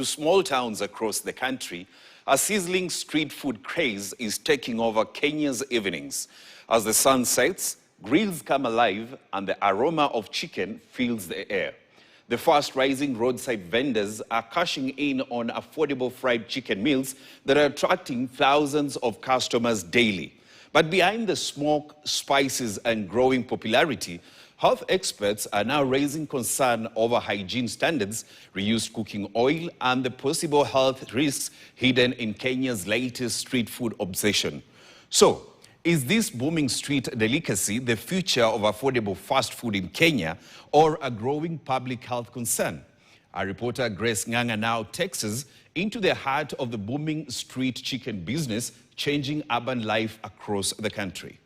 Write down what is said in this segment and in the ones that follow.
to small towns across the country, a sizzling street food craze is taking over Kenya's evenings. As the sun sets, grills come alive and the aroma of chicken fills the air. The fast-rising roadside vendors are cashing in on affordable fried chicken meals that are attracting thousands of customers daily. But behind the smoke, spices, and growing popularity, health experts are now raising concern over hygiene standards, reused cooking oil, and the possible health risks hidden in Kenya's latest street food obsession. So, is this booming street delicacy the future of affordable fast food in Kenya, or a growing public health concern? Our reporter Grace Nganga now takes us into the heart of the booming street chicken business, changing urban life across the country.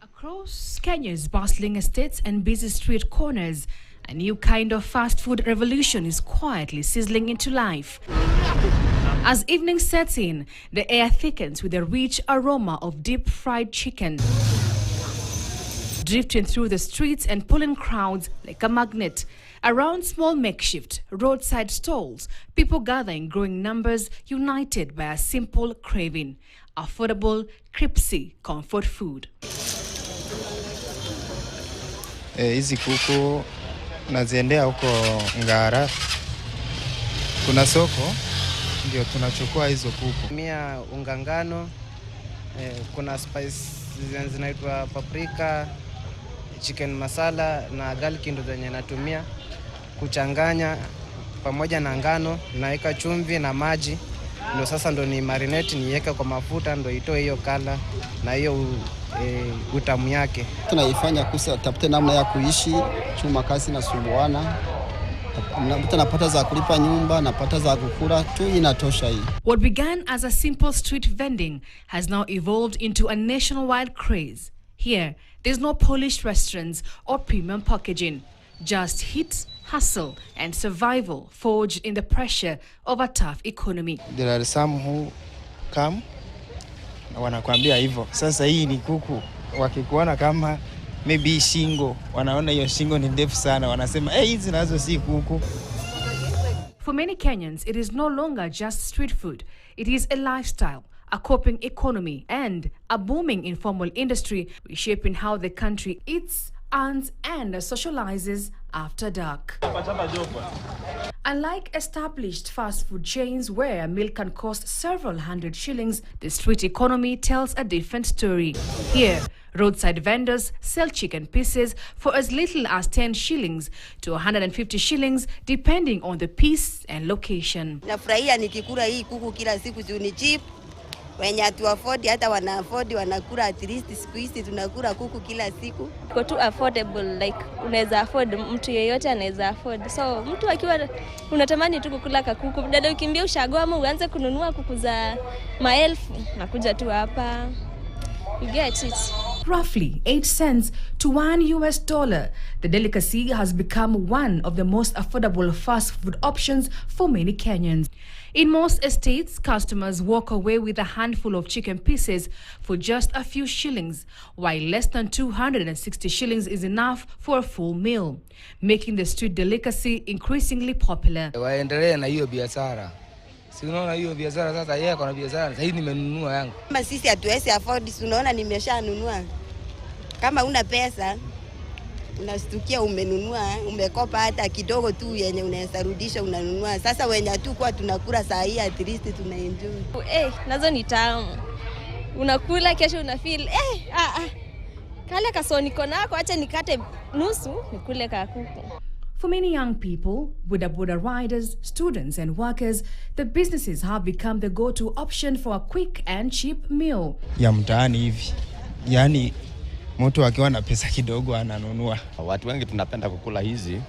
Across Kenya's bustling estates and busy street corners, a new kind of fast food revolution is quietly sizzling into life. As evening sets in, the air thickens with a rich aroma of deep-fried chicken, drifting through the streets and pulling crowds like a magnet. Around small makeshift roadside stalls, people gather in growing numbers, united by a simple craving: affordable, crispy comfort food. Hizi kuku naziendea huko Ngara. Kuna soko ndio tunachukua hizo kuku. Mia unga ngano, kuna spice zinaitwa paprika, chicken masala na garlic ndo zenye natumia kuchanganya pamoja na ngano, naweka chumvi na maji. Ndio sasa ndo ni marinate, niweka kwa mafuta ndo itoe hiyo kala na hiyo utamu yake. Tunaifanya kusa tapute namna ya kuishi, chuma kazi na sumbuana. Napata za kulipa nyumba, napata za kukula tu, inatosha hii. What began as a simple street vending has now evolved into a nationwide craze. Here, there's no polished restaurants or premium packaging, just heat, hustle, and survival forged in the pressure of a tough economy. There are some who come na wanakuambia hivyo. Sasa hii ni kuku, wakikuona kama maybe shingo, wanaona hiyo shingo ni ndefu sana, wanasema hizi nazo si kuku. For many Kenyans, it is no longer just street food. It is a lifestyle, a coping economy, and a booming informal industry reshaping how the country eats, earns, and socializes after dark. Unlike established fast food chains where a meal can cost several hundred shillings, the street economy tells a different story. Here, roadside vendors sell chicken pieces for as little as 10 shillings to 150 shillings, depending on the piece and location. Nafurahia nikikula hii kuku kila siku juu ni cheap. Wenye tu afford hata wana afford wanakula, at least siku hizi tunakula kuku kila siku. Iko tu affordable, like unaweza afford, mtu yeyote anaweza afford. So mtu akiwa unatamani tu kukula kuku, dada ukimbia ushago ama uanze kununua kuku za maelfu, nakuja tu hapa. You get it. Roughly 8 cents to $1, the delicacy has become one of the most affordable fast food options for many Kenyans. In most estates, customers walk away with a handful of chicken pieces for just a few shillings, while less than 260 shillings is enough for a full meal, making the street delicacy increasingly popular. Waendelee na hiyo biashara. Si unaona hiyo biashara sasa, yeye kuna biashara sasa, hivi nimenunua yangu. Kama sisi hatuwezi afford, si unaona nimeshanunua. Kama una pesa unastukia umenunua, umekopa hata kidogo tu yenye unaweza rudisha unanunua. Sasa wenye tu kwa tunakula saa hii, at least tunaenjoy. Nazo ni tamu. Unakula kesho unafeel kale kasoni konako acha nikate nusu nikule kuku. For many young people, boda riders, students and workers, the businesses have become the go-to option for a quick and cheap meal. Ya mtaani hivi. Yaani mtu akiwa na pesa kidogo ananunua. Watu wengi tunapenda kukula hizi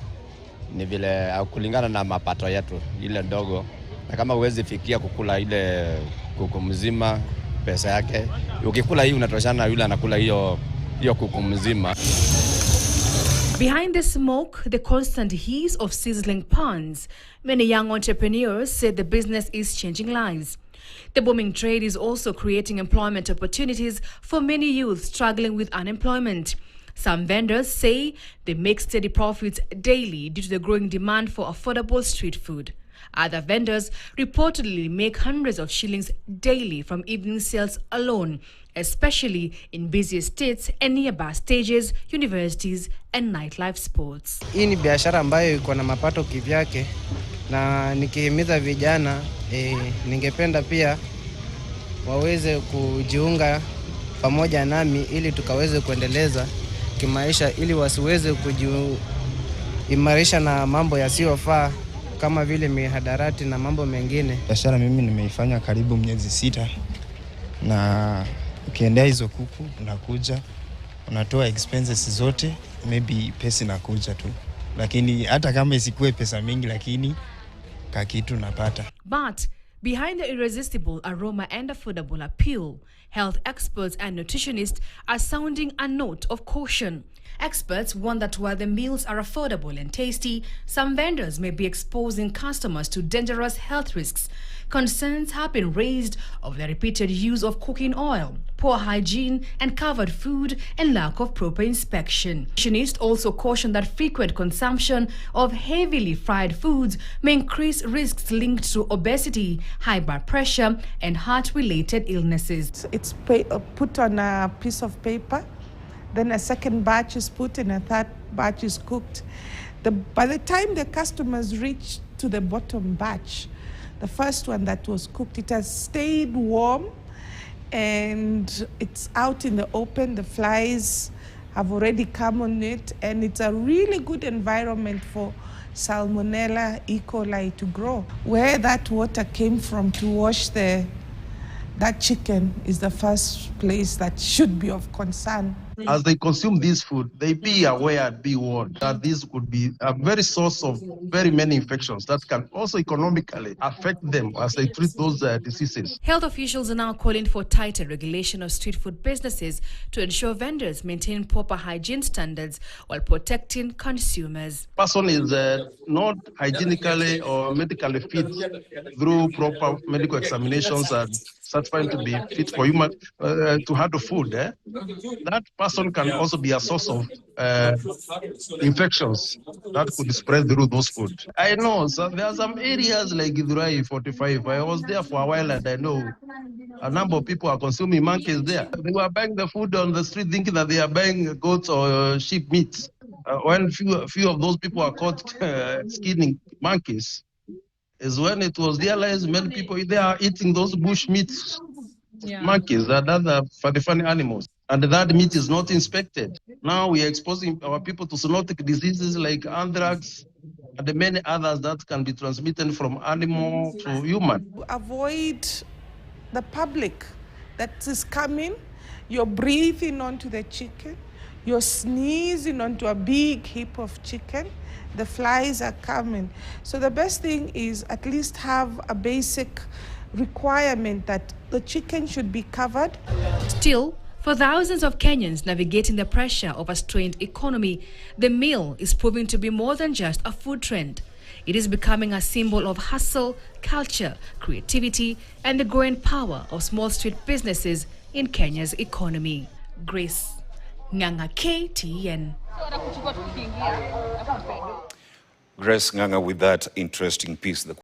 ni vile kulingana na mapato yetu ile ndogo. Na kama huwezi fikia kukula ile kuku mzima pesa yake, ukikula hii unatoshana na yule anakula hiyo kuku mzima. Behind the smoke, the constant hiss of sizzling pans, many young entrepreneurs said the business is changing lives. The booming trade is also creating employment opportunities for many youth struggling with unemployment. Some vendors say they make steady profits daily due to the growing demand for affordable street food. Other vendors reportedly make hundreds of shillings daily from evening sales alone, especially in busy estates and nearby stages, universities and nightlife spots. Hii ni biashara ambayo iko na mapato kivyake, na nikihimiza vijana ningependa pia waweze kujiunga pamoja nami ili tukaweze kuendeleza kimaisha, ili wasiweze kujiimarisha na mambo yasiyofaa kama vile mihadarati na mambo mengine. Biashara mimi nimeifanya karibu miezi 6, na ukiendea hizo kuku unakuja unatoa expenses zote, maybe pesa inakuja tu, lakini hata kama isikuwe pesa mingi, lakini kakitu napata. But behind the irresistible aroma and affordable appeal, health experts and nutritionists are sounding a note of caution. Experts warn that while the meals are affordable and tasty, some vendors may be exposing customers to dangerous health risks. Concerns have been raised of the repeated use of cooking oil, poor hygiene and covered food, and lack of proper inspection. Nutritionists also caution that frequent consumption of heavily fried foods may increase risks linked to obesity, high blood pressure, and heart-related illnesses. It's put on a piece of paper, then a second batch is put and a third batch is cooked. By the time the customers reach to the bottom batch, the first one that was cooked, it has stayed warm and it's out in the open. The flies have already come on it, and it's a really good environment for Salmonella, E. coli to grow. Where that water came from to wash that chicken is the first place that should be of concern. As they consume this food, they be aware and be warned that this could be a very source of very many infections that can also economically affect them as they treat those diseases. Health officials are now calling for tighter regulation of street food businesses to ensure vendors maintain proper hygiene standards while protecting consumers. Person is not hygienically or medically fit through proper medical examinations and certified to be fit for human to handle food. That person can also be a source of infections that could spread through those food. I know there are some areas like Githurai 45. I was there for a while and I know a number of people are consuming monkeys there. They were buying the food on the street thinking that they are buying goats or sheep meat. When few of those people are caught skinning monkeys, is when it was realized many people they are eating those bush meats, monkeys, that are for the funny animals. And that meat is not inspected. Now we are exposing our people to zoonotic diseases like anthrax and many others that can be transmitted from animal to human. Avoid the public that is coming, you're breathing onto the chicken, you're sneezing onto a big heap of chicken, the flies are coming. So the best thing is at least have a basic requirement that the chicken should be covered. Still, for thousands of Kenyans navigating the pressure of a strained economy, the meal is proving to be more than just a food trend. It is becoming a symbol of hustle, culture, creativity, and the growing power of small street businesses in Kenya's economy. Grace Nganga, KTN. Grace Nganga with that interesting piece.